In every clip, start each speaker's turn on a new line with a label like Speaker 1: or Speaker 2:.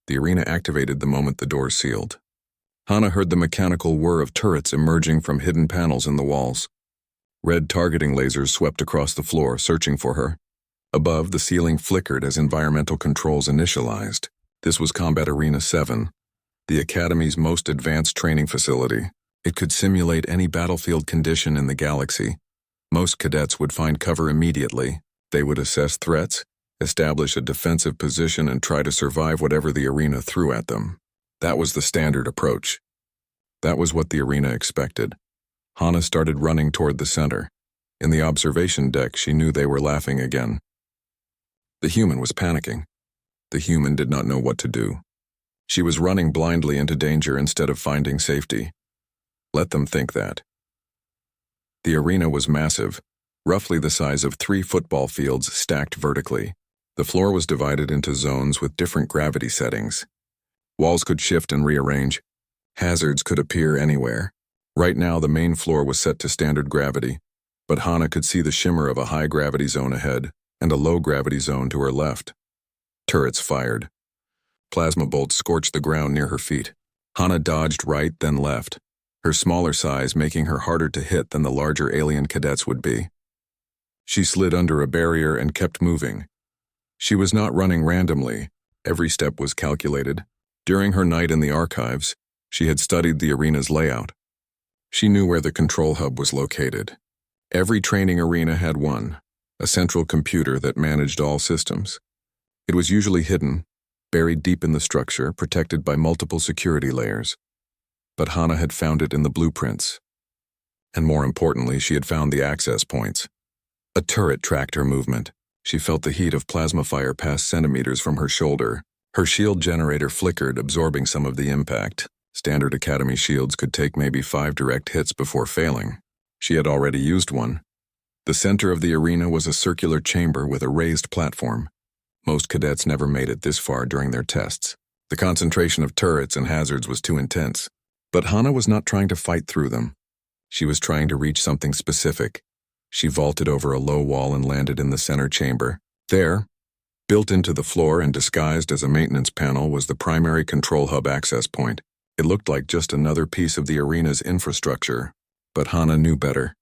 Speaker 1: The arena activated the moment the doors sealed. Hana heard the mechanical whir of turrets emerging from hidden panels in the walls. Red targeting lasers swept across the floor, searching for her. Above, the ceiling flickered as environmental controls initialized. This was Combat Arena 7, the Academy's most advanced training facility. It could simulate any battlefield condition in the galaxy. Most cadets would find cover immediately. They would assess threats, establish a defensive position, and try to survive whatever the arena threw at them. That was the standard approach. That was what the arena expected. Hana started running toward the center. In the observation deck, she knew they were laughing again. The human was panicking. The human did not know what to do. She was running blindly into danger instead of finding safety. Let them think that. The arena was massive, roughly the size of 3 football fields stacked vertically. The floor was divided into zones with different gravity settings. Walls could shift and rearrange. Hazards could appear anywhere. Right now, the main floor was set to standard gravity, but Hana could see the shimmer of a high-gravity zone ahead and a low-gravity zone to her left. Turrets fired. Plasma bolts scorched the ground near her feet. Hana dodged right, then left, her smaller size making her harder to hit than the larger alien cadets would be. She slid under a barrier and kept moving. She was not running randomly. Every step was calculated. During her night in the archives, she had studied the arena's layout. She knew where the control hub was located. Every training arena had one, a central computer that managed all systems. It was usually hidden, buried deep in the structure, protected by multiple security layers. But Hana had found it in the blueprints. And more importantly, she had found the access points. A turret tracked her movement. She felt the heat of plasma fire pass centimeters from her shoulder. Her shield generator flickered, absorbing some of the impact. Standard Academy shields could take maybe 5 direct hits before failing. She had already used one. The center of the arena was a circular chamber with a raised platform. Most cadets never made it this far during their tests. The concentration of turrets and hazards was too intense. But Hana was not trying to fight through them. She was trying to reach something specific. She vaulted over a low wall and landed in the center chamber. There, built into the floor and disguised as a maintenance panel, was the primary control hub access point. It looked like just another piece of the arena's infrastructure. But Hana knew better.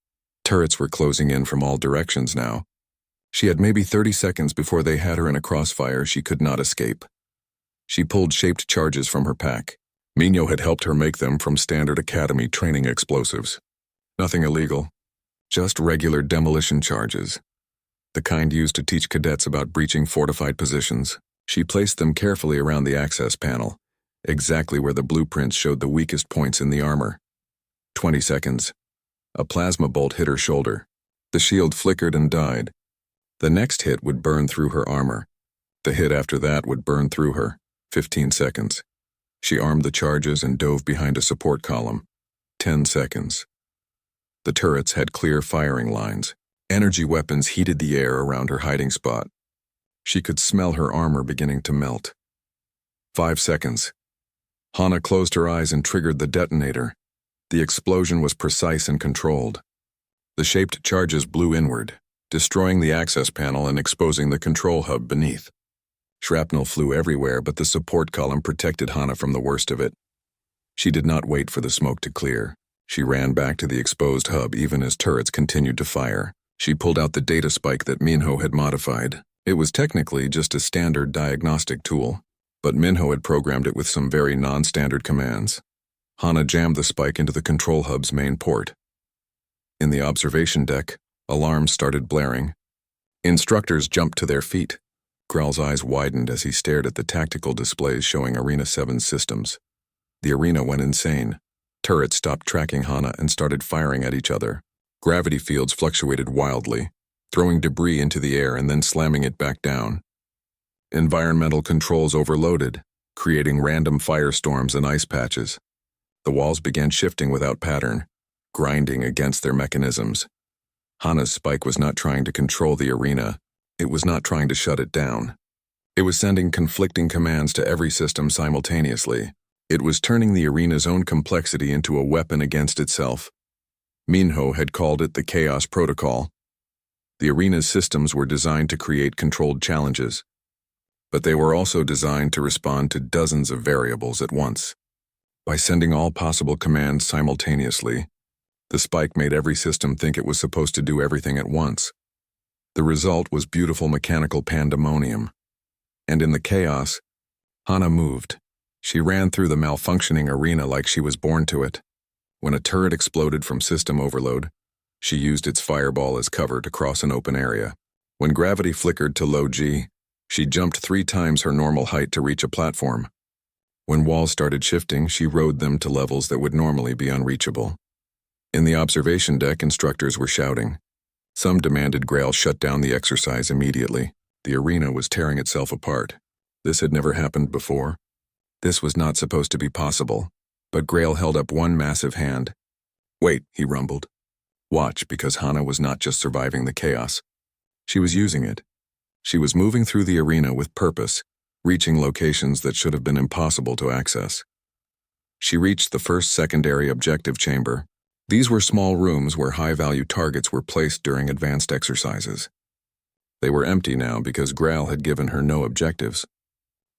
Speaker 1: Turrets were closing in from all directions now. She had maybe 30 seconds before they had her in a crossfire she could not escape. She pulled shaped charges from her pack. Minho had helped her make them from standard Academy training explosives. Nothing illegal, just regular demolition charges. The kind used to teach cadets about breaching fortified positions. She placed them carefully around the access panel, exactly where the blueprints showed the weakest points in the armor. 20 seconds. A plasma bolt hit her shoulder. The shield flickered and died. The next hit would burn through her armor. The hit after that would burn through her. 15 seconds. She armed the charges and dove behind a support column. 10 seconds. The turrets had clear firing lines. Energy weapons heated the air around her hiding spot. She could smell her armor beginning to melt. 5 seconds. Hana closed her eyes and triggered the detonator. The explosion was precise and controlled. The shaped charges blew inward, destroying the access panel and exposing the control hub beneath. Shrapnel flew everywhere, but the support column protected Hana from the worst of it. She did not wait for the smoke to clear. She ran back to the exposed hub even as turrets continued to fire. She pulled out the data spike that Minho had modified. It was technically just a standard diagnostic tool, but Minho had programmed it with some very non-standard commands. Hana jammed the spike into the control hub's main port. In the observation deck, alarms started blaring. Instructors jumped to their feet. Grell's eyes widened as he stared at the tactical displays showing Arena 7's systems. The arena went insane. Turrets stopped tracking Hana and started firing at each other. Gravity fields fluctuated wildly, throwing debris into the air and then slamming it back down. Environmental controls overloaded, creating random firestorms and ice patches. The walls began shifting without pattern, grinding against their mechanisms. Hana's spike was not trying to control the arena. It was not trying to shut it down. It was sending conflicting commands to every system simultaneously. It was turning the arena's own complexity into a weapon against itself. Minho had called it the Chaos Protocol. The arena's systems were designed to create controlled challenges. but they were also designed to respond to dozens of variables at once. By sending all possible commands simultaneously, the spike made every system think it was supposed to do everything at once. The result was beautiful mechanical pandemonium. And in the chaos, Hana moved. She ran through the malfunctioning arena like she was born to it. When a turret exploded from system overload, she used its fireball as cover to cross an open area. When gravity flickered to low G, she jumped 3 times her normal height to reach a platform. When walls started shifting, she rode them to levels that would normally be unreachable. In the observation deck, instructors were shouting. Some demanded Grail shut down the exercise immediately. The arena was tearing itself apart. This had never happened before. This was not supposed to be possible, but Grail held up one massive hand. "Wait," he rumbled. "Watch," because Hana was not just surviving the chaos. She was using it. She was moving through the arena with purpose, reaching locations that should have been impossible to access. She reached the first secondary objective chamber. These were small rooms where high-value targets were placed during advanced exercises. They were empty now because Grail had given her no objectives.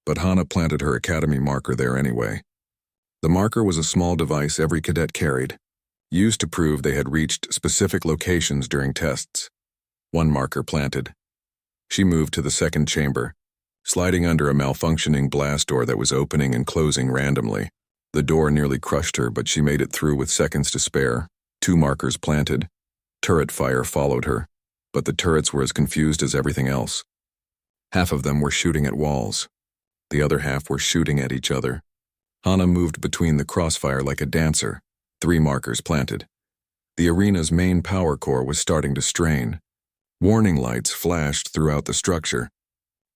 Speaker 1: But Hana planted her academy marker there anyway. The marker was a small device every cadet carried, used to prove they had reached specific locations during tests. One marker planted. She moved to the second chamber, sliding under a malfunctioning blast door that was opening and closing randomly. The door nearly crushed her, but she made it through with seconds to spare. 2 markers planted. Turret fire followed her, but the turrets were as confused as everything else. Half of them were shooting at walls. The other half were shooting at each other. Hana moved between the crossfire like a dancer. 3 markers planted. The arena's main power core was starting to strain. Warning lights flashed throughout the structure.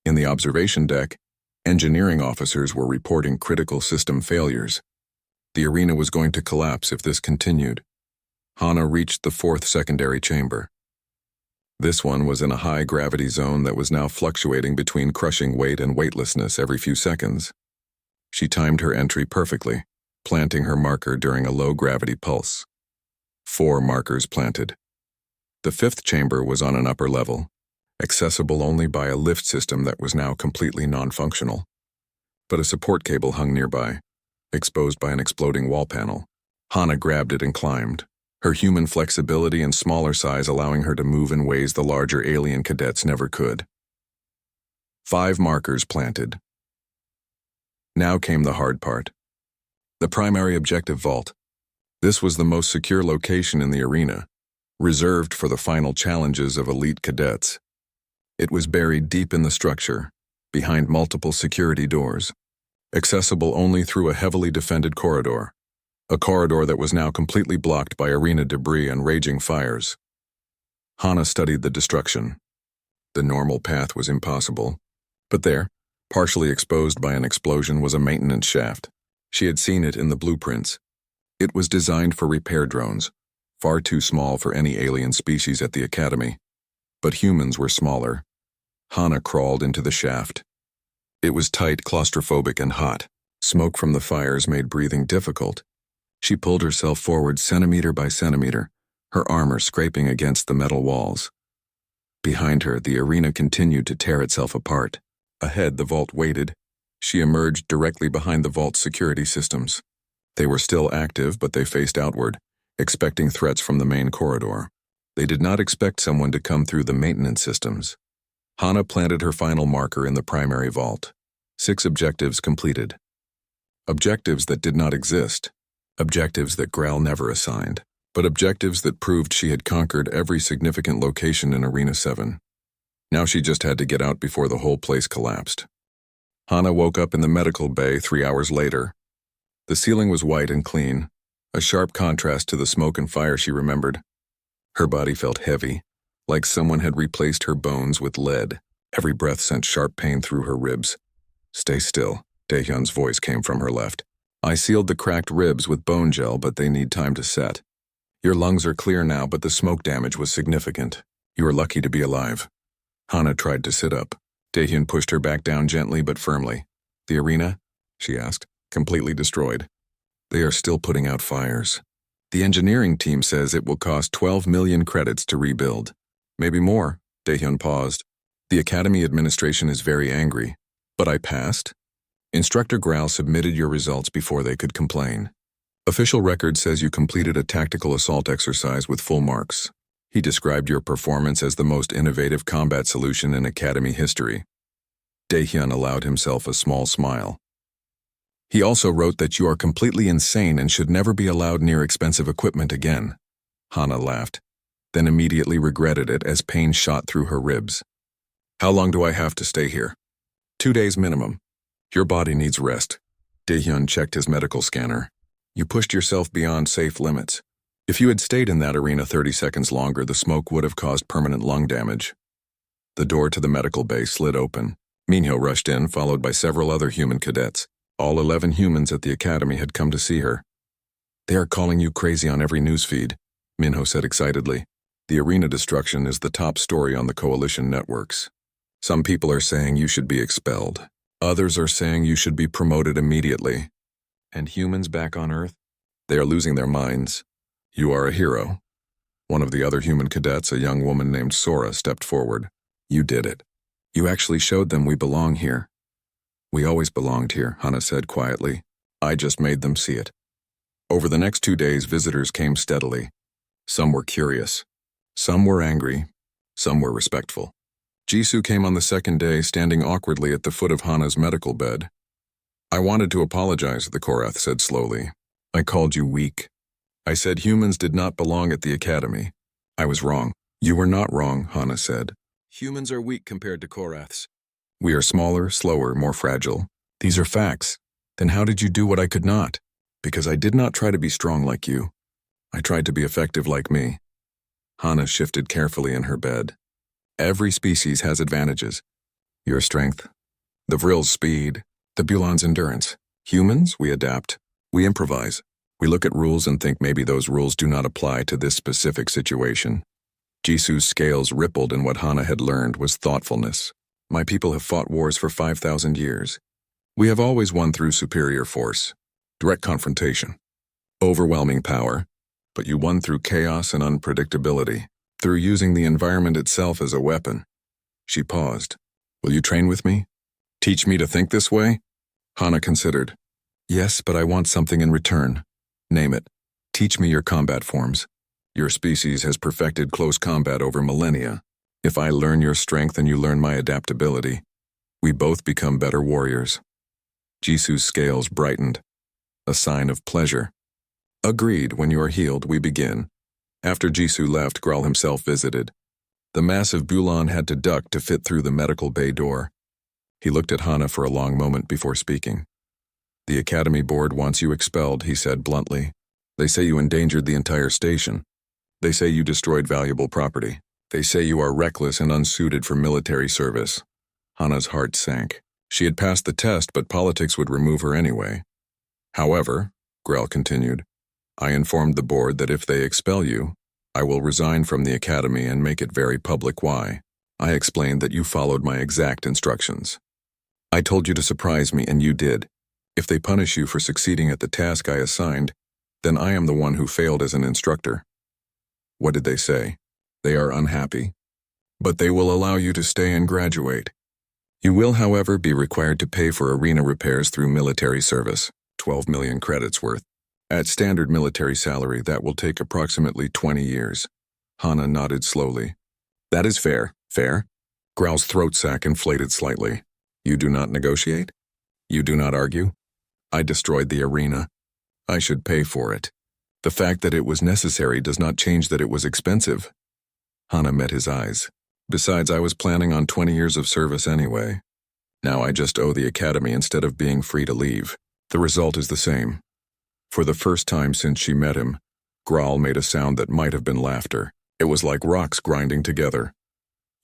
Speaker 1: In the observation deck, engineering officers were reporting critical system failures. The arena was going to collapse if this continued. Hana reached the 4th secondary chamber. This one was in a high-gravity zone that was now fluctuating between crushing weight and weightlessness every few seconds. She timed her entry perfectly, planting her marker during a low-gravity pulse. 4 markers planted. The 5th chamber was on an upper level, accessible only by a lift system that was now completely non-functional. But a support cable hung nearby, exposed by an exploding wall panel. Hana grabbed it and climbed, her human flexibility and smaller size allowing her to move in ways the larger alien cadets never could. 5 markers planted. Now came the hard part. The primary objective vault. This was the most secure location in the arena, reserved for the final challenges of elite cadets. It was buried deep in the structure, behind multiple security doors, accessible only through a heavily defended corridor. A corridor that was now completely blocked by arena debris and raging fires. Hana studied the destruction. The normal path was impossible, but there, partially exposed by an explosion, was a maintenance shaft. She had seen it in the blueprints. It was designed for repair drones, far too small for any alien species at the academy. But humans were smaller. Hana crawled into the shaft. It was tight, claustrophobic, and hot. Smoke from the fires made breathing difficult. She pulled herself forward centimeter by centimeter, her armor scraping against the metal walls. Behind her, the arena continued to tear itself apart. Ahead, the vault waited. She emerged directly behind the vault's security systems. They were still active, but they faced outward, expecting threats from the main corridor. They did not expect someone to come through the maintenance systems. Hana planted her final marker in the primary vault. 6 objectives completed. Objectives that did not exist. Objectives that Grail never assigned, but objectives that proved she had conquered every significant location in Arena 7. Now she just had to get out before the whole place collapsed. Hana woke up in the medical bay 3 hours later. The ceiling was white and clean, a sharp contrast to the smoke and fire she remembered. Her body felt heavy, like someone had replaced her bones with lead. Every breath sent sharp pain through her ribs. "Stay still," Daehyun's voice came from her left. "I sealed the cracked ribs with bone gel, but they need time to set. Your lungs are clear now, but the smoke damage was significant. You are lucky to be alive." Hana tried to sit up. Daehyun pushed her back down gently but firmly. "The arena?" she asked. "Completely destroyed. They are still putting out fires. The engineering team says it will cost 12 million credits to rebuild. Maybe more." Daehyun paused. "The academy administration is very angry. But I passed. Instructor Growl submitted your results before they could complain. Official record says you completed a tactical assault exercise with full marks. He described your performance as the most innovative combat solution in Academy history. Daehyun allowed himself a small smile. He also wrote that you are completely insane and should never be allowed near expensive equipment again. Hana laughed, then immediately regretted it as pain shot through her ribs. How long do I have to stay here? 2 days minimum. Your body needs rest. Daehyun checked his medical scanner. You pushed yourself beyond safe limits. If you had stayed in that arena 30 seconds longer, the smoke would have caused permanent lung damage. The door to the medical bay slid open. Minho rushed in, followed by several other human cadets. All 11 humans at the academy had come to see her. They are calling you crazy on every newsfeed, Minho said excitedly. The arena destruction is the top story on the coalition networks. Some people are saying you should be expelled. Others are saying you should be promoted immediately. And humans back on Earth? They are losing their minds. You are a hero. One of the other human cadets, a young woman named Sora, stepped forward. You did it. You actually showed them we belong here. We always belonged here, Hana said quietly. I just made them see it. Over the next 2 days, visitors came steadily. Some were curious. Some were angry. Some were respectful. Jisoo came on the second day, standing awkwardly at the foot of Hana's medical bed. I wanted to apologize, the Korath said slowly. I called you weak. I said humans did not belong at the academy. I was wrong. You were not wrong, Hana said. Humans are weak compared to Koraths. We are smaller, slower, more fragile. These are facts. Then how did you do what I could not? Because I did not try to be strong like you. I tried to be effective like me. Hana shifted carefully in her bed. Every species has advantages. Your strength, the Vril's speed, the Bulan's endurance. Humans, we adapt. We improvise. We look at rules and think maybe those rules do not apply to this specific situation. Jisoo's scales rippled, and what Hana had learned was thoughtfulness. My people have fought wars for 5,000 years. We have always won through superior force, direct confrontation, overwhelming power, but you won through chaos and unpredictability, through using the environment itself as a weapon. She paused. Will you train with me? Teach me to think this way? Hana considered. Yes, but I want something in return. Name it. Teach me your combat forms. Your species has perfected close combat over millennia. If I learn your strength and you learn my adaptability, we both become better warriors. Jisoo's scales brightened, a sign of pleasure. Agreed, when you are healed, we begin. After Jisoo left, Graal himself visited. The massive Bulan had to duck to fit through the medical bay door. He looked at Hana for a long moment before speaking. The Academy Board wants you expelled, he said bluntly. They say you endangered the entire station. They say you destroyed valuable property. They say you are reckless and unsuited for military service. Hana's heart sank. She had passed the test, but politics would remove her anyway. However, Grell continued, I informed the board that if they expel you, I will resign from the academy and make it very public why. I explained that you followed my exact instructions. I told you to surprise me, and you did. If they punish you for succeeding at the task I assigned, then I am the one who failed as an instructor. What did they say? They are unhappy. But they will allow you to stay and graduate. You will, however, be required to pay for arena repairs through military service, 12 million credits worth. At standard military salary, that will take approximately 20 years. Hana nodded slowly. That is fair. Fair? Growl's throat sac inflated slightly. You do not negotiate? You do not argue? I destroyed the arena. I should pay for it. The fact that it was necessary does not change that it was expensive. Hana met his eyes. Besides, I was planning on 20 years of service anyway. Now I just owe the academy instead of being free to leave. The result is the same. For the first time since she met him, Graal made a sound that might have been laughter. It was like rocks grinding together.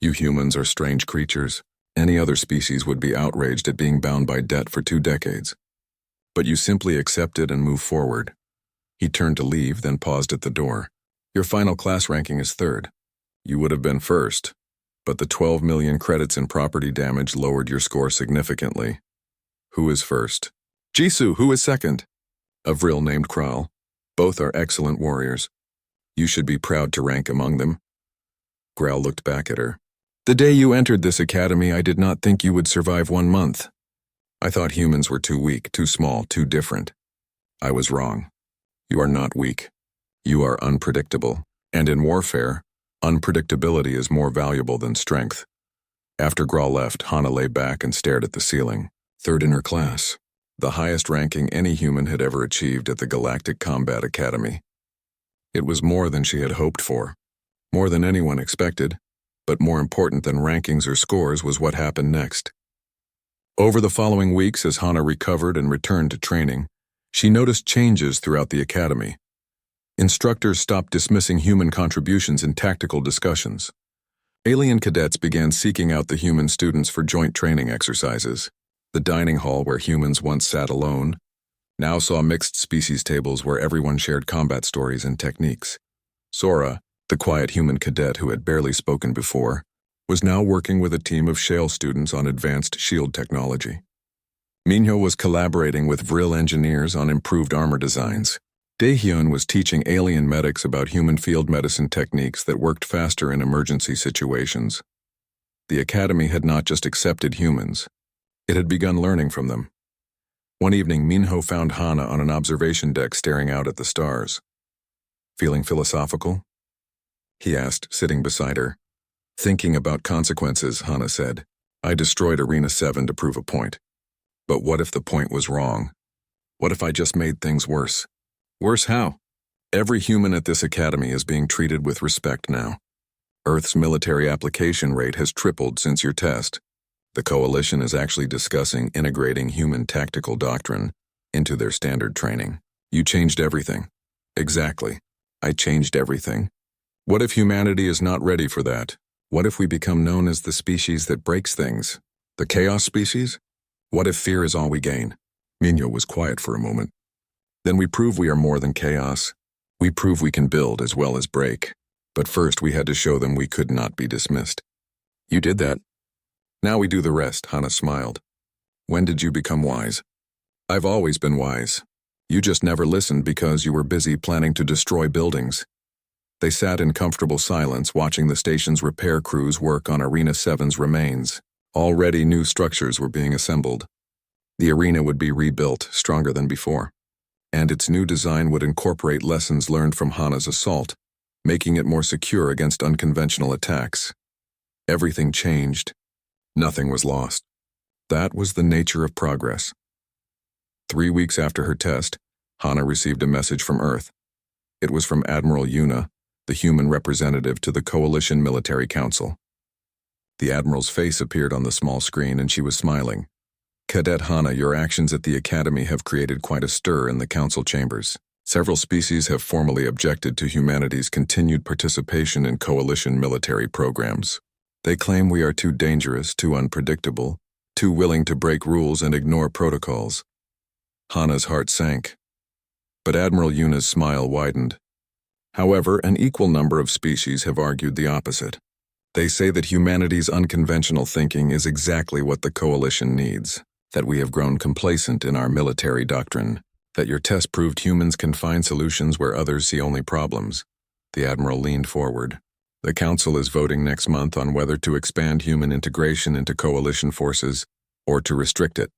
Speaker 1: You humans are strange creatures. Any other species would be outraged at being bound by debt for 2 decades. But you simply accept it and move forward. He turned to leave, then paused at the door. Your final class ranking is 3rd. You would have been 1st, but the 12 million credits in property damage lowered your score significantly. Who is 1st? Jisoo, who is 2nd? A Vril named Kral. Both are excellent warriors. You should be proud to rank among them. Graal looked back at her. The day you entered this academy, I did not think you would survive 1 month. I thought humans were too weak, too small, too different. I was wrong. You are not weak. You are unpredictable. And in warfare, unpredictability is more valuable than strength. After Grawl left, Hana lay back and stared at the ceiling. Third in her class, the highest ranking any human had ever achieved at the Galactic Combat Academy. It was more than she had hoped for, more than anyone expected, but more important than rankings or scores was what happened next. Over the following weeks, as Hana recovered and returned to training, she noticed changes throughout the academy. Instructors stopped dismissing human contributions in tactical discussions. Alien cadets began seeking out the human students for joint training exercises. The dining hall where humans once sat alone now saw mixed species tables where everyone shared combat stories and techniques. Sora, the quiet human cadet who had barely spoken before, was now working with a team of Shale students on advanced shield technology. Minho was collaborating with Vril engineers on improved armor designs. Daehyun was teaching alien medics about human field medicine techniques that worked faster in emergency situations. The academy had not just accepted humans, it had begun learning from them. One evening, Minho found Hana on an observation deck staring out at the stars. "Feeling philosophical?" he asked, sitting beside her. "Thinking about consequences," Hana said. "I destroyed Arena 7 to prove a point. But what if the point was wrong? What if I just made things worse?" "Worse how?" "Every human at this academy is being treated with respect now. Earth's military application rate has tripled since your test. The Coalition is actually discussing integrating human tactical doctrine into their standard training. You changed everything." "Exactly. I changed everything. What if humanity is not ready for that? What if we become known as the species that breaks things? The chaos species? What if fear is all we gain?" Minho was quiet for a moment. "Then we prove we are more than chaos. We prove we can build as well as break. But first we had to show them we could not be dismissed." "You did that." "Now we do the rest," Hana smiled. "When did you become wise?" "I've always been wise. You just never listened because you were busy planning to destroy buildings." They sat in comfortable silence watching the station's repair crews work on Arena 7's remains. Already new structures were being assembled. The arena would be rebuilt, stronger than before. And its new design would incorporate lessons learned from Hana's assault, making it more secure against unconventional attacks. Everything changed. Nothing was lost. That was the nature of progress. 3 weeks after her test, Hana received a message from Earth. It was from Admiral Yuna, the human representative to the Coalition Military Council. The Admiral's face appeared on the small screen and she was smiling. "Cadet Hana, your actions at the Academy have created quite a stir in the Council chambers. Several species have formally objected to humanity's continued participation in Coalition military programs. They claim we are too dangerous, too unpredictable, too willing to break rules and ignore protocols." Hana's heart sank. But Admiral Yuna's smile widened. "However, an equal number of species have argued the opposite. They say that humanity's unconventional thinking is exactly what the Coalition needs, that we have grown complacent in our military doctrine, that your test proved humans can find solutions where others see only problems." The Admiral leaned forward. "The Council is voting next month on whether to expand human integration into Coalition forces or to restrict it.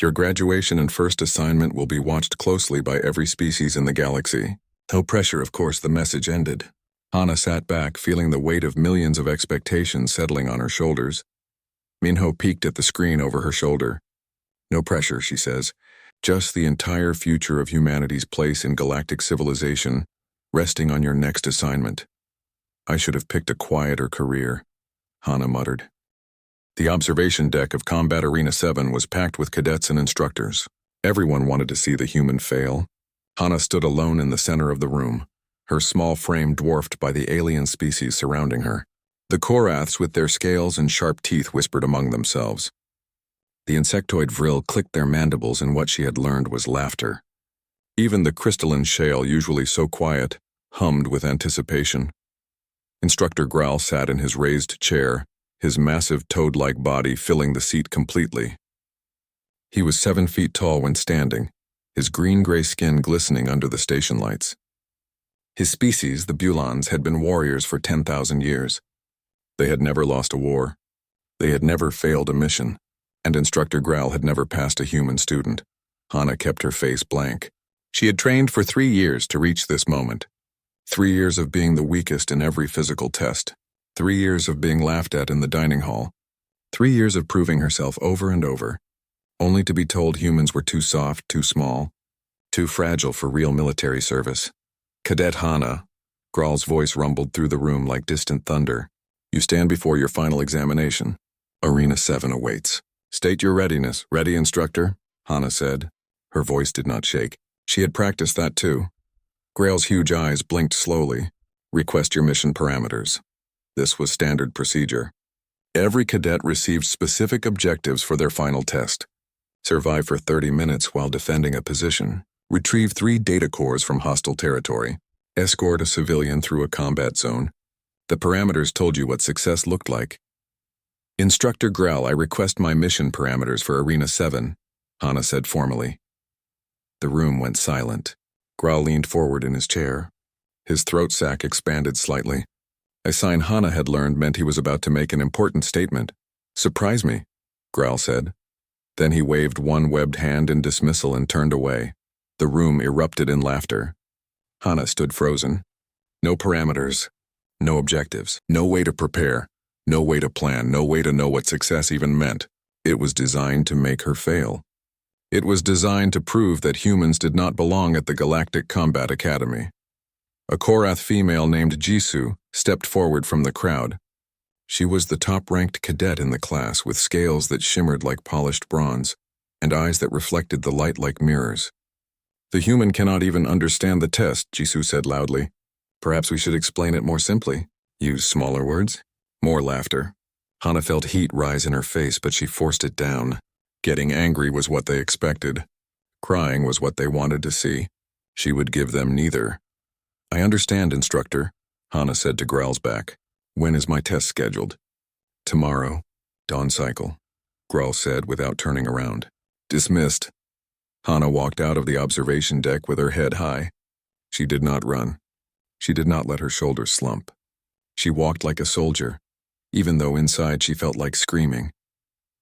Speaker 1: Your graduation and first assignment will be watched closely by every species in the galaxy." No pressure, of course. The message ended. Hana sat back, feeling the weight of millions of expectations settling on her shoulders. Minho peeked at the screen over her shoulder. "No pressure," she says. "Just the entire future of humanity's place in galactic civilization, resting on your next assignment." "I should have picked a quieter career," Hana muttered. The observation deck of Combat Arena 7 was packed with cadets and instructors. Everyone wanted to see the human fail. Hana stood alone in the center of the room, her small frame dwarfed by the alien species surrounding her. The Koraths with their scales and sharp teeth whispered among themselves. The insectoid Vril clicked their mandibles and what she had learned was laughter. Even the crystalline shale, usually so quiet, hummed with anticipation. Instructor Growl sat in his raised chair, his massive toad-like body filling the seat completely. He was 7 feet tall when standing, his green-gray skin glistening under the station lights. His species, the Bulans, had been warriors for 10,000 years. They had never lost a war. They had never failed a mission. and Instructor Growl had never passed a human student. Hana kept her face blank. She had trained for 3 years to reach this moment. 3 years of being the weakest in every physical test. 3 years of being laughed at in the dining hall. 3 years of proving herself over and over, only to be told humans were too soft, too small, too fragile for real military service. Cadet Hana, Growl's voice rumbled through the room like distant thunder. You stand before your final examination. Arena 7 awaits. State your readiness. Ready, Instructor? Hana said. Her voice did not shake. She had practiced that too. Grail's huge eyes blinked slowly. Request your mission parameters. This was standard procedure. Every cadet received specific objectives for their final test. Survive for 30 minutes while defending a position. Retrieve 3 data cores from hostile territory. Escort a civilian through a combat zone. The parameters told you what success looked like. Instructor Growl, I request my mission parameters for Arena 7, Hana said formally. The room went silent. Growl leaned forward in his chair. His throat sac expanded slightly. A sign Hana had learned meant he was about to make an important statement. Surprise me, Growl said. Then he waved one webbed hand in dismissal and turned away. The room erupted in laughter. Hana stood frozen. No parameters, no objectives, no way to prepare, no way to plan, no way to know what success even meant. It was designed to make her fail. It was designed to prove that humans did not belong at the Galactic Combat Academy. A Korath female named Jisoo stepped forward from the crowd. She was the top-ranked cadet in the class with scales that shimmered like polished bronze and eyes that reflected the light like mirrors. The human cannot even understand the test, Jisoo said loudly. Perhaps we should explain it more simply. Use smaller words? More laughter. Hana felt heat rise in her face, but she forced it down. Getting angry was what they expected. Crying was what they wanted to see. She would give them neither. I understand, Instructor, Hana said to Growl's back. When is my test scheduled? Tomorrow. Dawn cycle, Growl said without turning around. Dismissed. Hana walked out of the observation deck with her head high. She did not run. She did not let her shoulders slump. She walked like a soldier, even though inside she felt like screaming.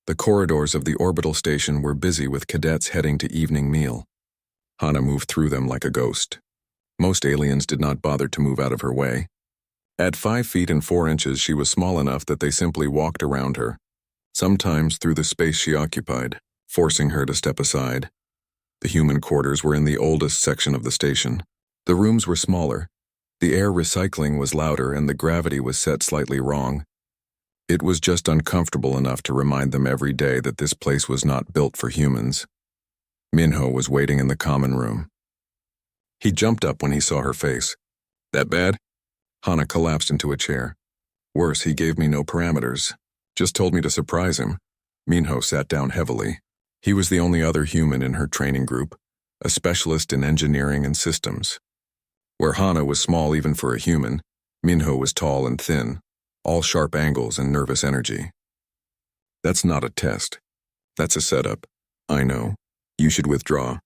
Speaker 1: The corridors of the orbital station were busy with cadets heading to evening meal. Hana moved through them like a ghost. Most aliens did not bother to move out of her way. At 5 feet and 4 inches, she was small enough that they simply walked around her, sometimes through the space she occupied, forcing her to step aside. The human quarters were in the oldest section of the station. The rooms were smaller. The air recycling was louder and the gravity was set slightly wrong. It was just uncomfortable enough to remind them every day that this place was not built for humans. Minho was waiting in the common room. He jumped up when he saw her face. That bad? Hana collapsed into a chair. Worse, he gave me no parameters. Just told me to surprise him. Minho sat down heavily. He was the only other human in her training group, a specialist in engineering and systems. Where Hana was small even for a human, Minho was tall and thin, all sharp angles and nervous energy. That's not a test. That's a setup. I know. You should withdraw.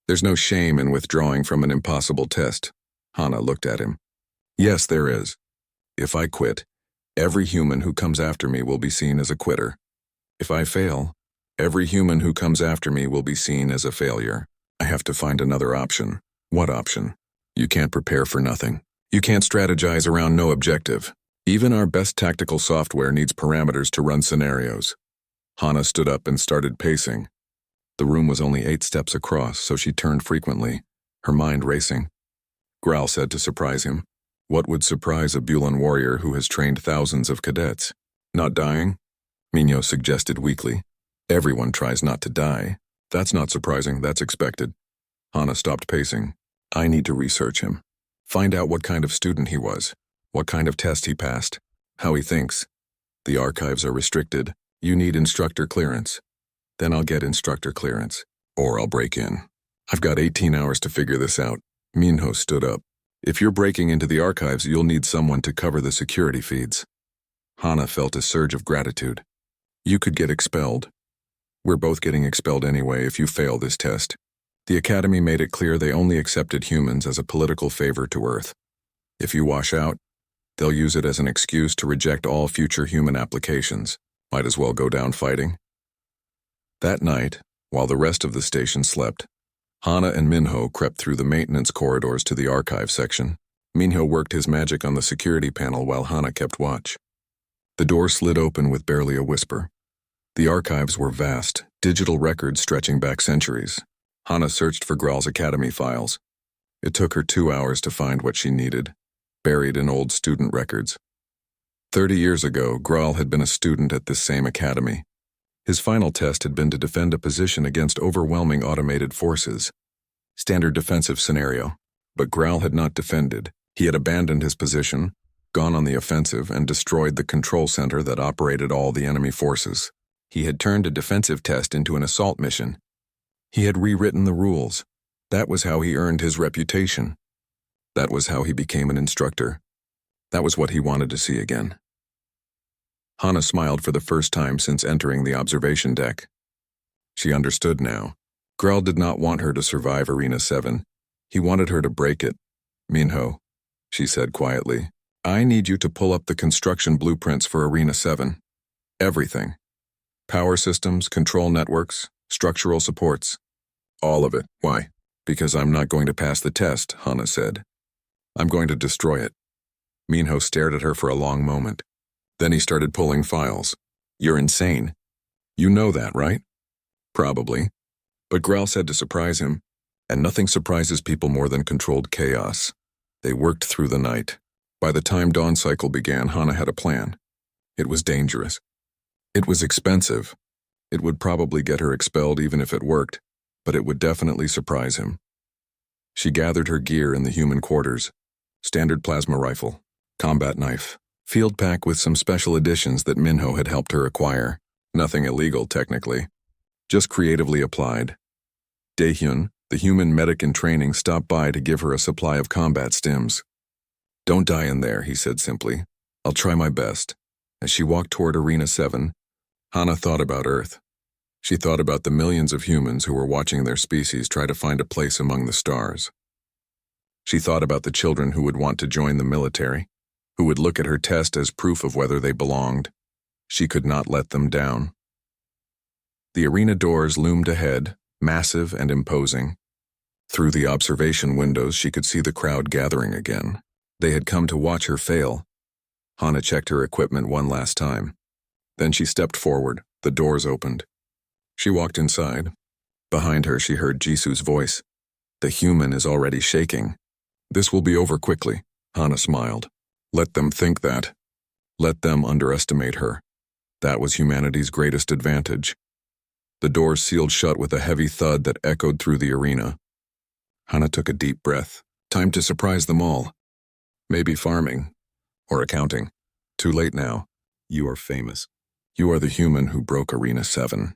Speaker 1: There's no shame in withdrawing from an impossible test. Hana looked at him. Yes, there is. If I quit, every human who comes after me will be seen as a quitter. If I fail, every human who comes after me will be seen as a failure. I have to find another option. What option? You can't prepare for nothing. You can't strategize around no objective. Even our best tactical software needs parameters to run scenarios. Hana stood up and started pacing. The room was only 8 steps across, so she turned frequently, her mind racing. Growl said to surprise him. What would surprise a Bulan warrior who has trained thousands of cadets? Not dying? Minho suggested weakly. Everyone tries not to die. That's not surprising, that's expected. Hana stopped pacing. I need to research him. Find out what kind of student he was, what kind of test he passed, how he thinks. The archives are restricted. You need instructor clearance. Then I'll get instructor clearance, or I'll break in. I've got 18 hours to figure this out. Minho stood up. If you're breaking into the archives, you'll need someone to cover the security feeds. Hana felt a surge of gratitude. You could get expelled. We're both getting expelled anyway if you fail this test. The Academy made it clear they only accepted humans as a political favor to Earth. If you wash out, they'll use it as an excuse to reject all future human applications. Might as well go down fighting. That night, while the rest of the station slept, Hana and Minho crept through the maintenance corridors to the archive section. Minho worked his magic on the security panel while Hana kept watch. The door slid open with barely a whisper. The archives were vast, digital records stretching back centuries. Hana searched for Graal's academy files. It took her 2 hours to find what she needed, buried in old student records. 30 years ago, Graal had been a student at this same academy. His final test had been to defend a position against overwhelming automated forces. Standard defensive scenario. But Graal had not defended. He had abandoned his position, gone on the offensive, and destroyed the control center that operated all the enemy forces. He had turned a defensive test into an assault mission. He had rewritten the rules. That was how he earned his reputation. That was how he became an instructor. That was what he wanted to see again. Hana smiled for the first time since entering the observation deck. She understood now. Graal did not want her to survive Arena 7. He wanted her to break it. Minho, she said quietly, I need you to pull up the construction blueprints for Arena 7. Everything. Power systems, control networks, structural supports. All of it. Why? Because I'm not going to pass the test, Hana said. I'm going to destroy it. Minho stared at her for a long moment. Then he started pulling files. You're insane. You know that, right? Probably. But Graal said to surprise him, and nothing surprises people more than controlled chaos. They worked through the night. By the time dawn cycle began, Hana had a plan. It was dangerous. It was expensive. It would probably get her expelled even if it worked, but it would definitely surprise him. She gathered her gear in the human quarters. Standard plasma rifle, combat knife, field pack with some special additions that Minho had helped her acquire. Nothing illegal, technically. Just creatively applied. Daehyun, the human medic in training, stopped by to give her a supply of combat stims. Don't die in there, he said simply. I'll try my best. As she walked toward Arena 7, Hana thought about Earth. She thought about the millions of humans who were watching their species try to find a place among the stars. She thought about the children who would want to join the military, who would look at her test as proof of whether they belonged. She could not let them down. The arena doors loomed ahead, massive and imposing. Through the observation windows, she could see the crowd gathering again. They had come to watch her fail. Hana checked her equipment one last time. Then she stepped forward. The doors opened. She walked inside. Behind her, she heard Jisu's voice. The human is already shaking. This will be over quickly, Hana smiled. Let them think that. Let them underestimate her. That was humanity's greatest advantage. The doors sealed shut with a heavy thud that echoed through the arena. Hana took a deep breath. Time to surprise them all. Maybe farming. Or accounting. Too late now. You are famous. You are the human who broke Arena 7.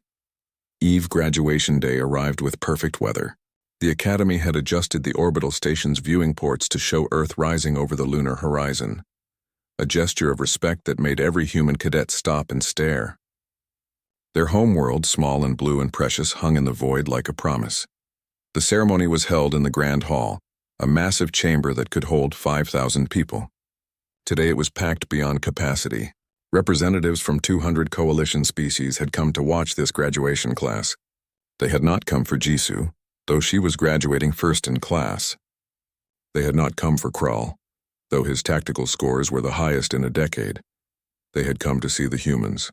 Speaker 1: Eve graduation day arrived with perfect weather. The Academy had adjusted the orbital station's viewing ports to show Earth rising over the lunar horizon. A gesture of respect that made every human cadet stop and stare. Their homeworld, small and blue and precious, hung in the void like a promise. The ceremony was held in the Grand Hall, a massive chamber that could hold 5,000 people. Today it was packed beyond capacity. Representatives from 200 coalition species had come to watch this graduation class. They had not come for Jisu, though she was graduating first in class. They had not come for Krall, though his tactical scores were the highest in a decade. They had come to see the humans.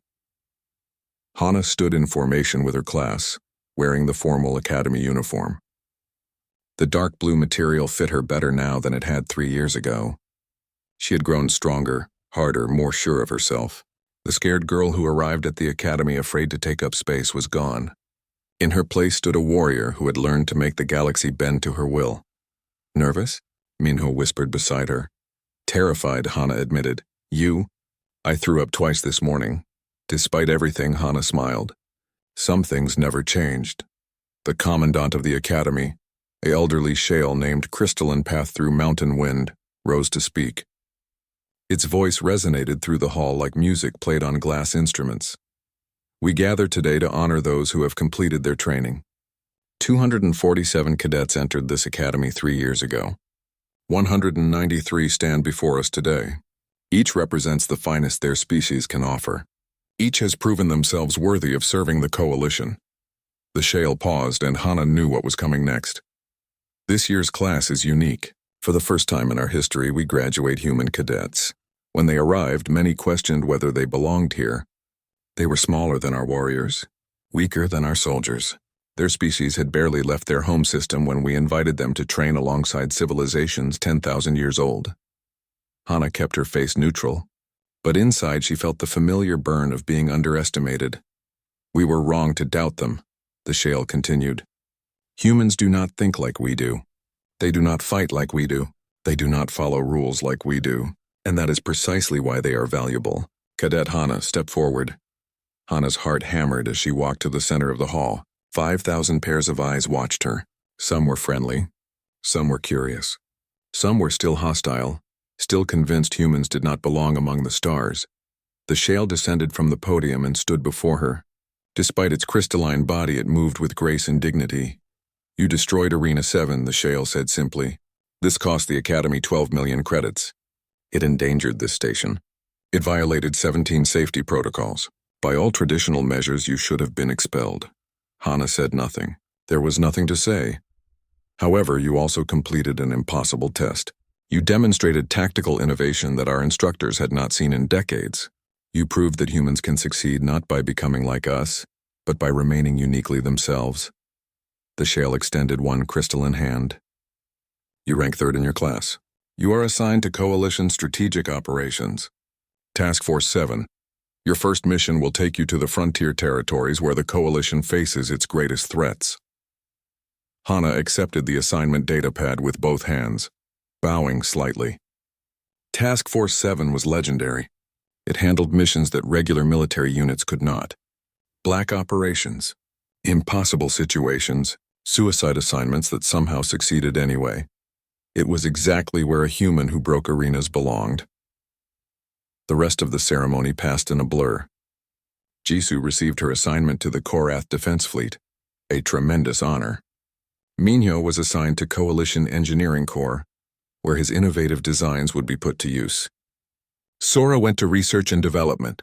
Speaker 1: Hana stood in formation with her class, wearing the formal academy uniform. The dark blue material fit her better now than it had 3 years ago. She had grown stronger, harder, more sure of herself. The scared girl who arrived at the academy afraid to take up space was gone. In her place stood a warrior who had learned to make the galaxy bend to her will. Nervous? Minho whispered beside her. Terrified, Hana admitted. You? I threw up twice this morning. Despite everything, Hana smiled. Some things never changed. The commandant of the academy, an elderly shale named Crystalline Path Through Mountain Wind, rose to speak. Its voice resonated through the hall like music played on glass instruments. We gather today to honor those who have completed their training. 247 cadets entered this academy 3 years ago. 193 stand before us today. Each represents the finest their species can offer. Each has proven themselves worthy of serving the coalition. The Shale paused, and Hana knew what was coming next. This year's class is unique. For the first time in our history, we graduate human cadets. When they arrived, many questioned whether they belonged here. They were smaller than our warriors, weaker than our soldiers. Their species had barely left their home system when we invited them to train alongside civilizations 10,000 years old. Hana kept her face neutral, but inside she felt the familiar burn of being underestimated. We were wrong to doubt them, the Shale continued. Humans do not think like we do. They do not fight like we do. They do not follow rules like we do. And that is precisely why they are valuable. Cadet Hana stepped forward. Hana's heart hammered as she walked to the center of the hall. 5,000 pairs of eyes watched her. Some were friendly. Some were curious. Some were still hostile, still convinced humans did not belong among the stars. The Shale descended from the podium and stood before her. Despite its crystalline body, it moved with grace and dignity. You destroyed Arena 7, the Shale said simply. This cost the Academy 12 million credits. It endangered this station. It violated 17 safety protocols. By all traditional measures, you should have been expelled. Hana said nothing. There was nothing to say. However, you also completed an impossible test. You demonstrated tactical innovation that our instructors had not seen in decades. You proved that humans can succeed not by becoming like us, but by remaining uniquely themselves. The Shale extended one crystalline hand. You rank 3rd in your class. You are assigned to Coalition Strategic Operations. Task Force 7. Your first mission will take you to the frontier territories where the Coalition faces its greatest threats. Hana accepted the assignment datapad with both hands, bowing slightly. Task Force 7 was legendary. It handled missions that regular military units could not. Black operations, impossible situations, suicide assignments that somehow succeeded anyway. It was exactly where a human who broke arenas belonged. The rest of the ceremony passed in a blur. Jisoo received her assignment to the Korath Defense Fleet, a tremendous honor. Minhyo was assigned to Coalition Engineering Corps, where his innovative designs would be put to use. Sora went to Research and Development.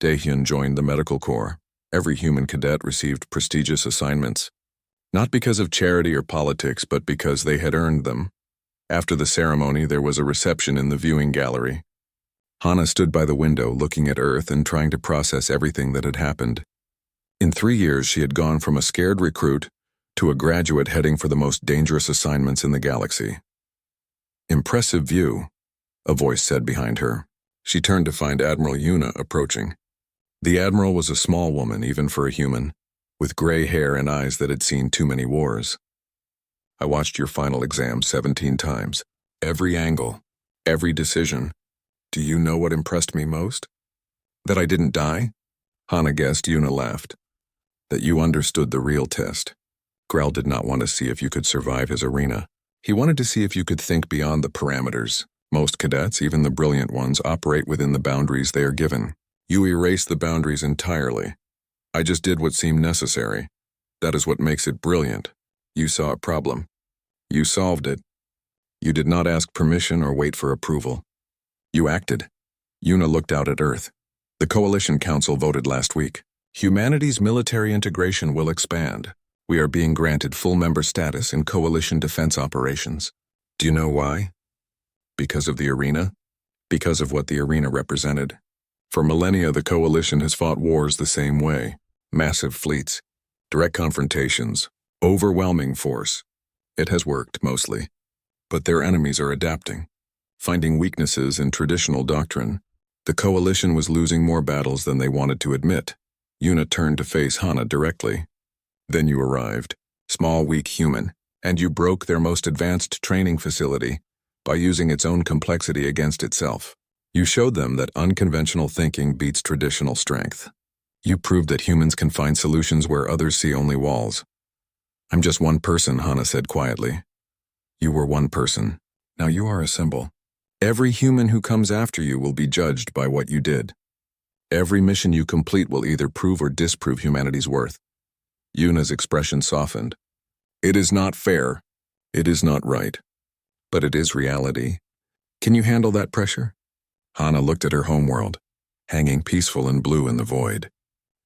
Speaker 1: Daehyun joined the Medical Corps. Every human cadet received prestigious assignments, not because of charity or politics, but because they had earned them. After the ceremony, there was a reception in the viewing gallery. Hana stood by the window looking at Earth and trying to process everything that had happened. In 3 years, she had gone from a scared recruit to a graduate heading for the most dangerous assignments in the galaxy. Impressive view, a voice said behind her. She turned to find Admiral Yuna approaching. The Admiral was a small woman, even for a human, with gray hair and eyes that had seen too many wars. I watched your final exam 17 times. Every angle, every decision. Do you know what impressed me most? That I didn't die? Hana guessed. Yuna laughed. That you understood the real test. Grell did not want to see if you could survive his arena. He wanted to see if you could think beyond the parameters. Most cadets, even the brilliant ones, operate within the boundaries they are given. You erase the boundaries entirely. I just did what seemed necessary. That is what makes it brilliant. You saw a problem. You solved it. You did not ask permission or wait for approval. You acted. Yuna looked out at Earth. The Coalition Council voted last week. Humanity's military integration will expand. We are being granted full member status in Coalition defense operations. Do you know why? Because of the arena? Because of what the arena represented. For millennia, the Coalition has fought wars the same way. Massive fleets, direct confrontations, overwhelming force. It has worked, mostly. But their enemies are adapting, finding weaknesses in traditional doctrine. The Coalition was losing more battles than they wanted to admit. Yuna turned to face Hana directly. Then you arrived, small, weak human, and you broke their most advanced training facility by using its own complexity against itself. You showed them that unconventional thinking beats traditional strength. You proved that humans can find solutions where others see only walls. I'm just one person, Hana said quietly. You were one person. Now you are a symbol. Every human who comes after you will be judged by what you did. Every mission you complete will either prove or disprove humanity's worth. Yuna's expression softened. It is not fair. It is not right. But it is reality. Can you handle that pressure? Hana looked at her homeworld, hanging peaceful and blue in the void.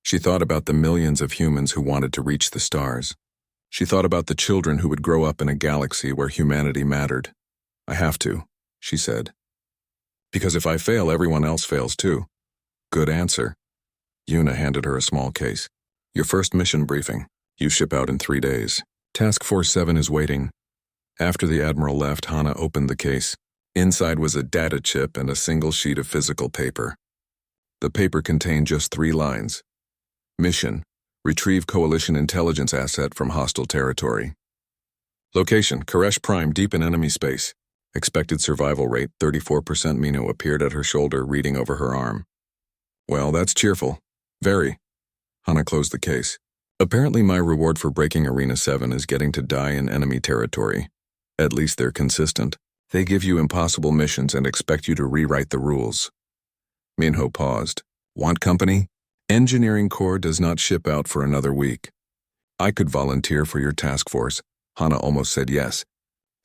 Speaker 1: She thought about the millions of humans who wanted to reach the stars. She thought about the children who would grow up in a galaxy where humanity mattered. I have to, she said. Because if I fail, everyone else fails too. Good answer. Yuna handed her a small case. Your first mission briefing. You ship out in 3 days. Task Force 7 is waiting. After the Admiral left, Hana opened the case. Inside was a data chip and a single sheet of physical paper. The paper contained just 3 lines. Mission: retrieve Coalition intelligence asset from hostile territory. Location: Koresh Prime, deep in enemy space. Expected survival rate: 34%. Mino appeared at her shoulder, reading over her arm. Well, that's cheerful. Very. Hana closed the case. Apparently my reward for breaking Arena 7 is getting to die in enemy territory. At least they're consistent. They give you impossible missions and expect you to rewrite the rules. Minho paused. Want company? Engineering Corps does not ship out for another week. I could volunteer for your task force. Hana almost said yes.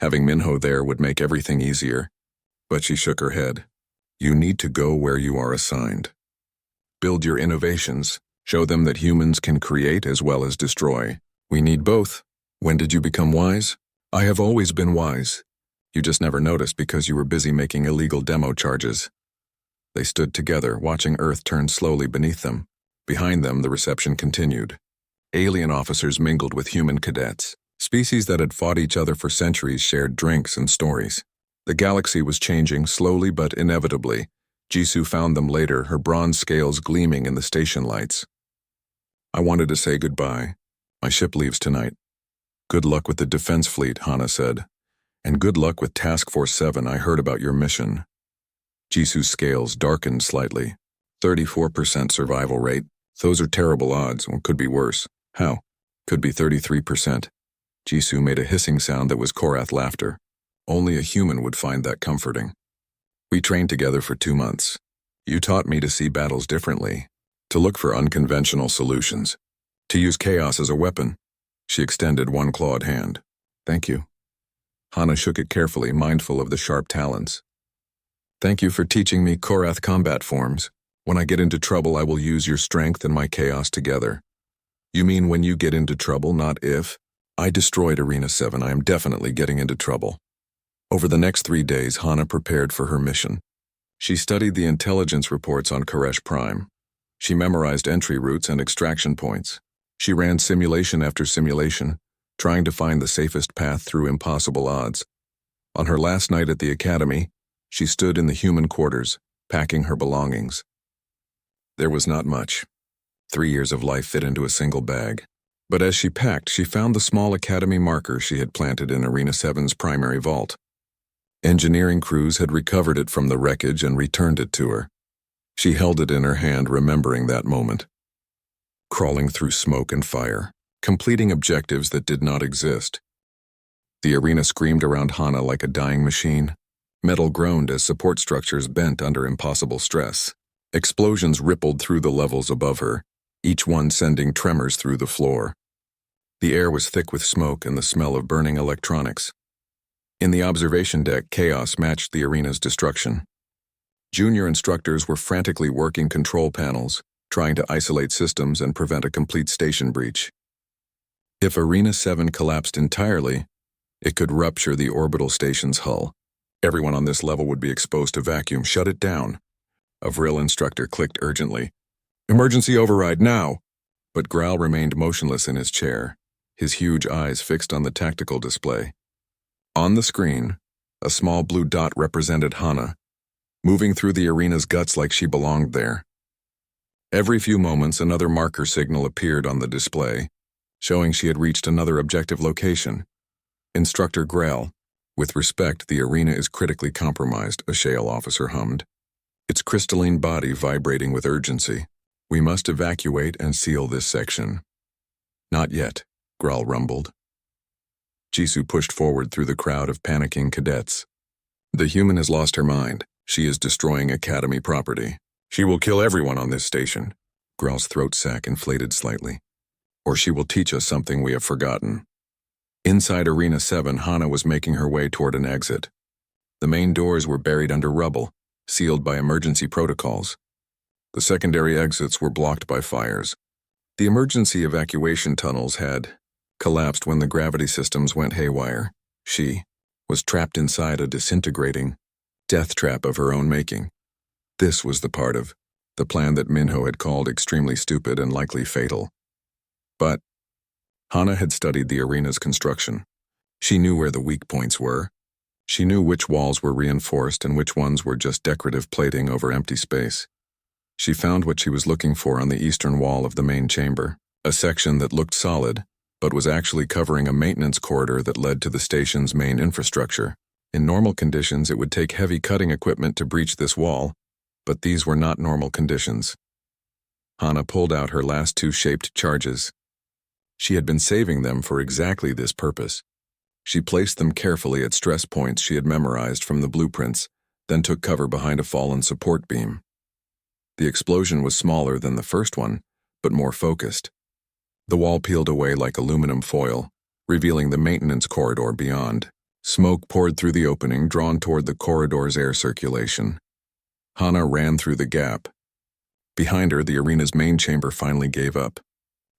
Speaker 1: Having Minho there would make everything easier. But she shook her head. You need to go where you are assigned. Build your innovations. Show them that humans can create as well as destroy. We need both. When did you become wise? I have always been wise. You just never noticed because you were busy making illegal demo charges. They stood together, watching Earth turn slowly beneath them. Behind them, the reception continued. Alien officers mingled with human cadets. Species that had fought each other for centuries shared drinks and stories. The galaxy was changing, slowly but inevitably. Jisoo found them later, her bronze scales gleaming in the station lights. I wanted to say goodbye. My ship leaves tonight. Good luck with the defense fleet, Hana said. And good luck with Task Force 7. I heard about your mission. Jisoo's scales darkened slightly. 34% survival rate. Those are terrible odds, or could be worse. How? Could be 33%. Jisoo made a hissing sound that was Korath laughter. Only a human would find that comforting. We trained together for 2 months. You taught me to see battles differently, to look for unconventional solutions, to use chaos as a weapon. She extended one clawed hand. Thank you. Hana shook it carefully, mindful of the sharp talons. Thank you for teaching me Korath combat forms. When I get into trouble, I will use your strength and my chaos together. You mean when you get into trouble, not if? I destroyed Arena 7. I am definitely getting into trouble. Over the next 3 days, Hana prepared for her mission. She studied the intelligence reports on Koresh Prime. She memorized entry routes and extraction points. She ran simulation after simulation, trying to find the safest path through impossible odds. On her last night at the academy, she stood in the human quarters, packing her belongings. There was not much. 3 years of life fit into a single bag. But as she packed, she found the small academy marker she had planted in Arena 7's primary vault. Engineering crews had recovered it from the wreckage and returned it to her. She held it in her hand, remembering that moment. Crawling through smoke and fire, completing objectives that did not exist. The arena screamed around Hana like a dying machine. Metal groaned as support structures bent under impossible stress. Explosions rippled through the levels above her, each one sending tremors through the floor. The air was thick with smoke and the smell of burning electronics. In the observation deck, chaos matched the arena's destruction. Junior instructors were frantically working control panels, trying to isolate systems and prevent a complete station breach. If Arena 7 collapsed entirely, it could rupture the orbital station's hull. Everyone on this level would be exposed to vacuum. Shut it down. A Vril instructor clicked urgently. Emergency override, now! But Growl remained motionless in his chair, his huge eyes fixed on the tactical display. On the screen, a small blue dot represented Hana, moving through the arena's guts like she belonged there. Every few moments, another marker signal appeared on the display, showing she had reached another objective location. Instructor Grail, with respect, the arena is critically compromised, a Shale officer hummed, its crystalline body vibrating with urgency. We must evacuate and seal this section. Not yet, Grawl rumbled. Jisoo pushed forward through the crowd of panicking cadets. The human has lost her mind. She is destroying Academy property. She will kill everyone on this station. Growl's throat sac inflated slightly. Or she will teach us something we have forgotten. Inside Arena 7, Hana was making her way toward an exit. The main doors were buried under rubble, sealed by emergency protocols. The secondary exits were blocked by fires, The emergency evacuation tunnels had collapsed when the gravity systems went haywire. She was trapped inside a disintegrating death trap of her own making. This was the part of the plan that Minho had called extremely stupid and likely fatal. But Hana had studied the arena's construction. She knew where the weak points were. She knew which walls were reinforced and which ones were just decorative plating over empty space. She found what she was looking for on the eastern wall of the main chamber, a section that looked solid, but was actually covering a maintenance corridor that led to the station's main infrastructure. In normal conditions, it would take heavy cutting equipment to breach this wall, but these were not normal conditions. Hana pulled out her last two shaped charges. She had been saving them for exactly this purpose. She placed them carefully at stress points she had memorized from the blueprints, then took cover behind a fallen support beam. The explosion was smaller than the first one, but more focused. The wall peeled away like aluminum foil, revealing the maintenance corridor beyond. Smoke poured through the opening, drawn toward the corridor's air circulation. Hana ran through the gap. Behind her, the arena's main chamber finally gave up.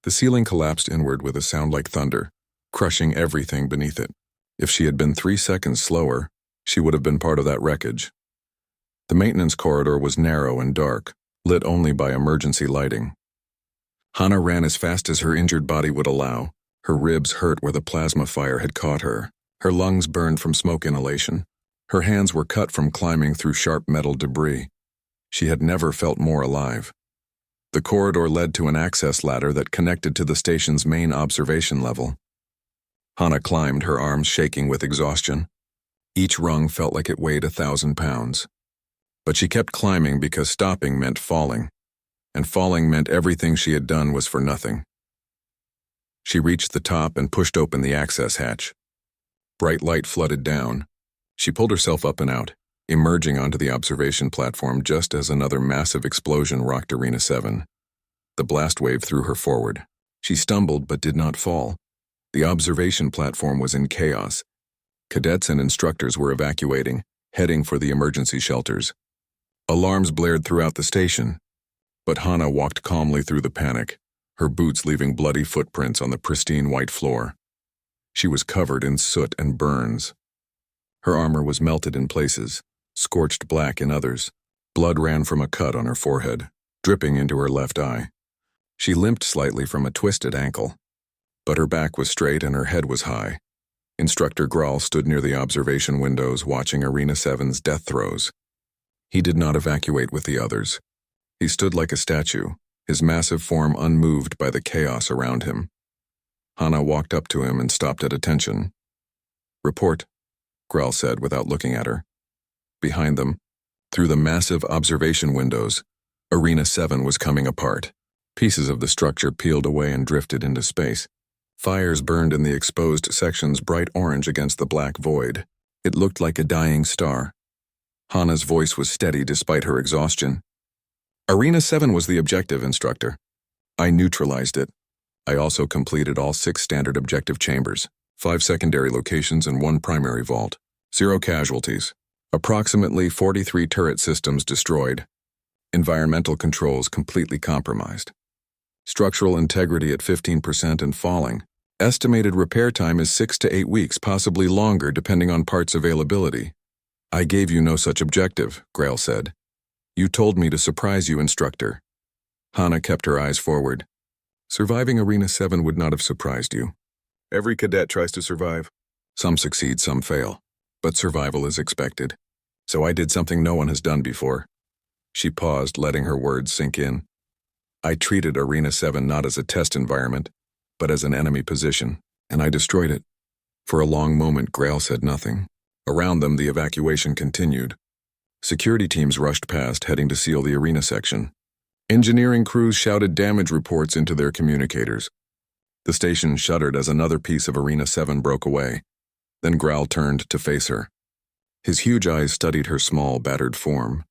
Speaker 1: The ceiling collapsed inward with a sound like thunder, crushing everything beneath it. If she had been 3 seconds slower, she would have been part of that wreckage. The maintenance corridor was narrow and dark, lit only by emergency lighting. Hana ran as fast as her injured body would allow. Her ribs hurt where the plasma fire had caught her. Her lungs burned from smoke inhalation. Her hands were cut from climbing through sharp metal debris. She had never felt more alive. The corridor led to an access ladder that connected to the station's main observation level. Hana climbed, her arms shaking with exhaustion. Each rung felt like it weighed 1,000 pounds. But she kept climbing because stopping meant falling, and falling meant everything she had done was for nothing. She reached the top and pushed open the access hatch. Bright light flooded down. She pulled herself up and out, emerging onto the observation platform just as another massive explosion rocked Arena 7. The blast wave threw her forward. She stumbled but did not fall. The observation platform was in chaos. Cadets and instructors were evacuating, heading for the emergency shelters. Alarms blared throughout the station, but Hana walked calmly through the panic, her boots leaving bloody footprints on the pristine white floor. She was covered in soot and burns. Her armor was melted in places, scorched black in others. Blood ran from a cut on her forehead, dripping into her left eye. She limped slightly from a twisted ankle, but her back was straight and her head was high. Instructor Graal stood near the observation windows watching Arena 7's death throes. He did not evacuate with the others. He stood like a statue, his massive form unmoved by the chaos around him. Hana walked up to him and stopped at attention. "Report," Graal said without looking at her. Behind them, through the massive observation windows, Arena 7 was coming apart. Pieces of the structure peeled away and drifted into space. Fires burned in the exposed sections bright orange against the black void. It looked like a dying star. Hana's voice was steady despite her exhaustion. "Arena 7 was the objective, Instructor. I neutralized it. I also completed all 6 standard objective chambers, 5 secondary locations and 1 primary vault. 0 casualties. Approximately 43 turret systems destroyed. Environmental controls completely compromised. Structural integrity at 15% and falling. Estimated repair time is 6 to 8 weeks, possibly longer depending on parts availability." "I gave you no such objective," Graal said. "You told me to surprise you, Instructor." Hana kept her eyes forward. "Surviving Arena 7 would not have surprised you. Every cadet tries to survive. Some succeed, some fail. But survival is expected. So I did something no one has done before." She paused, letting her words sink in. "I treated Arena 7 not as a test environment, but as an enemy position, and I destroyed it." For a long moment, Graal said nothing. Around them, the evacuation continued. Security teams rushed past, heading to seal the arena section. Engineering crews shouted damage reports into their communicators. The station shuddered as another piece of Arena 7 broke away. Then Graal turned to face her. His huge eyes studied her small, battered form.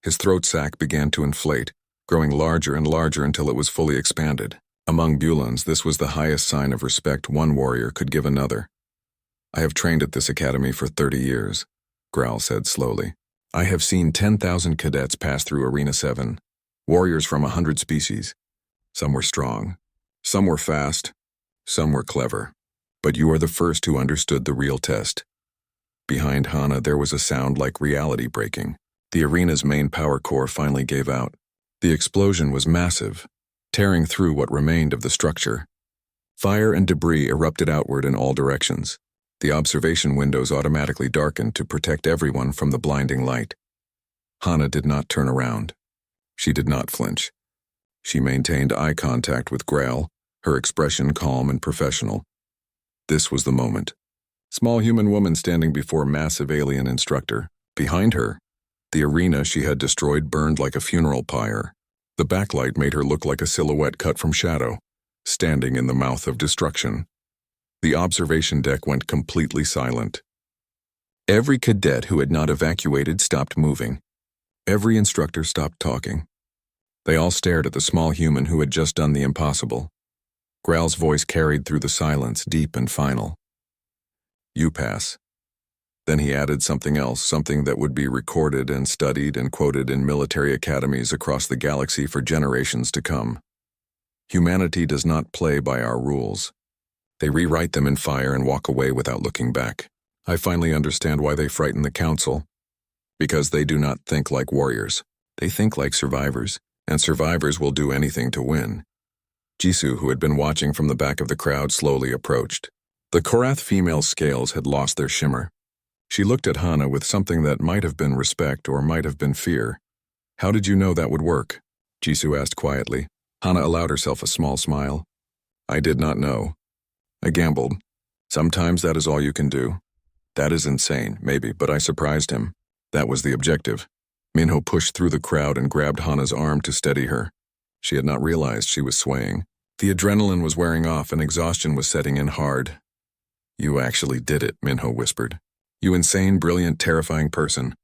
Speaker 1: His throat sac began to inflate, growing larger and larger until it was fully expanded. Among Bulans, this was the highest sign of respect one warrior could give another. "I have trained at this academy for 30 years, Graal said slowly. "I have seen 10,000 cadets pass through Arena 7, warriors from 100 species. Some were strong, Some were fast, some were clever. But you are the first who understood the real test. Behind Hana, there was a sound like reality breaking. The arena's main power core finally gave out. The explosion was massive, tearing through what remained of the structure. Fire and debris erupted outward in all directions. The observation windows automatically darkened to protect everyone from the blinding light. Hana did not turn around. She did not flinch. She maintained eye contact with Grail, her expression calm and professional. This was the moment. Small human woman standing before massive alien instructor. Behind her, the arena she had destroyed burned like a funeral pyre. The backlight made her look like a silhouette cut from shadow, standing in the mouth of destruction. The observation deck went completely silent. Every cadet who had not evacuated stopped moving. Every instructor stopped talking. They all stared at the small human who had just done the impossible. Growl's voice carried through the silence, deep and final. You pass. Then he added something else, something that would be recorded and studied and quoted in military academies across the galaxy for generations to come. Humanity does not play by our rules. They rewrite them in fire and walk away without looking back. I finally understand why they frighten the Council. Because they do not think like warriors. They think like survivors, and survivors will do anything to win. Jisoo, who had been watching from the back of the crowd, slowly approached. The Korath female's scales had lost their shimmer. She looked at Hana with something that might have been respect or might have been fear. How did you know that would work? Jisoo asked quietly. Hana allowed herself a small smile. I did not know. I gambled. Sometimes that is all you can do. That is insane, maybe, but I surprised him. That was the objective. Minho pushed through the crowd and grabbed Hana's arm to steady her. She had not realized she was swaying. The adrenaline was wearing off and exhaustion was setting in hard. You actually did it, Minho whispered. You insane, brilliant, terrifying person.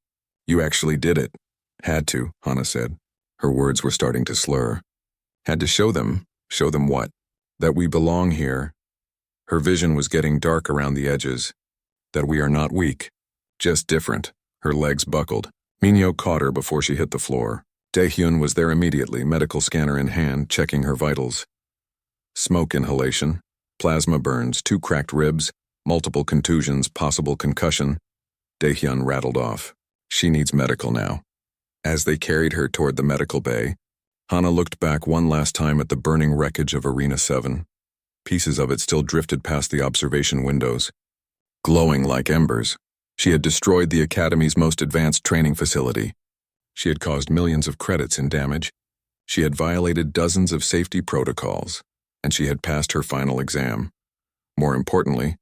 Speaker 1: You actually did it. Had to, Hana said. Her words were starting to slur. Had to show them what? That we belong here. Her vision was getting dark around the edges. That we are not weak, just different. Her legs buckled. Minho caught her before she hit the floor. Daehyun was there immediately, medical scanner in hand, checking her vitals. Smoke inhalation, plasma burns, 2 cracked ribs, multiple contusions, possible concussion. Daehyun rattled off. She needs medical now. As they carried her toward the medical bay, Hana looked back one last time at the burning wreckage of Arena 7. Pieces of it still drifted past the observation windows, glowing like embers. She had destroyed the Academy's most advanced training facility. She had caused millions of credits in damage. She had violated dozens of safety protocols, and she had passed her final exam. More importantly,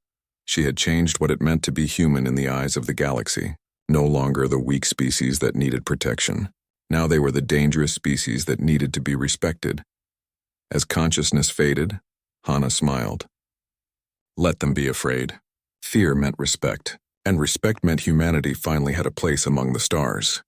Speaker 1: she had changed what it meant to be human in the eyes of the galaxy. No longer the weak species that needed protection. Now they were the dangerous species that needed to be respected. As consciousness faded, Hana smiled. Let them be afraid. Fear meant respect, and respect meant humanity finally had a place among the stars.